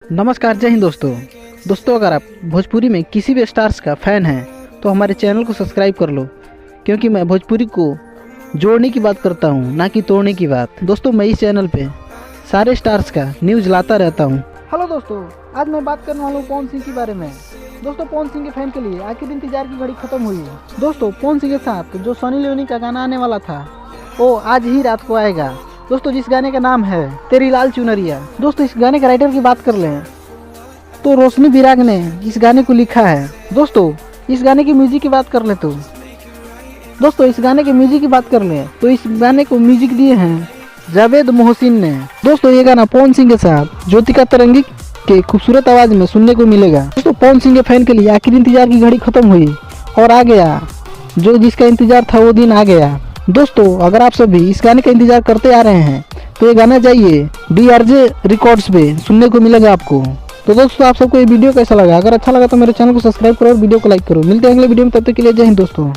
नमस्कार, जय हिंद दोस्तों अगर आप भोजपुरी में किसी भी स्टार्स का फ़ैन हैं तो हमारे चैनल को सब्सक्राइब कर लो, क्योंकि मैं भोजपुरी को जोड़ने की बात करता हूं, ना कि तोड़ने की बात। दोस्तों, मैं इस चैनल पे सारे स्टार्स का न्यूज़ लाता रहता हूं। हेलो दोस्तों, आज मैं बात करने वाला हूँ पवन सिंह के बारे में। दोस्तों, पवन सिंह के फैन के लिए आखिर इंतजार की घड़ी खत्म हुई है। दोस्तों, पवन सिंह के साथ जो सनी लियोनी का गाना आने वाला था वो आज ही रात को आएगा। दोस्तों, जिस गाने का नाम है तेरी लाल चुनरिया। दोस्तों, इस गाने का राइटर की बात कर लें तो रोशनी विराग ने इस गाने को लिखा है। दोस्तों, इस गाने की म्यूजिक की बात कर ले तो इस गाने के म्यूजिक की बात कर ले तो इस गाने को म्यूजिक दिए हैं जावेद मोहसिन ने। दोस्तों, ये गाना पवन सिंह के साथ ज्योतिका तरंगी के खूबसूरत आवाज में सुनने को मिलेगा। दोस्तों, पवन सिंह के फैन के लिए आखिर इंतजार की घड़ी खत्म हुई और आ गया जो जिसका इंतजार था वो दिन आ गया। दोस्तों, अगर आप सभी इस गाने का इंतजार करते आ रहे हैं तो ये गाना जाइए DRJ रिकॉर्ड्स पे सुनने को मिलेगा आपको। तो दोस्तों, आप सबको ये वीडियो कैसा लगा? अगर अच्छा लगा तो मेरे चैनल को सब्सक्राइब करो और वीडियो को लाइक करो। मिलते हैं अगले वीडियो में, तब तक के लिए जय हिंद दोस्तों।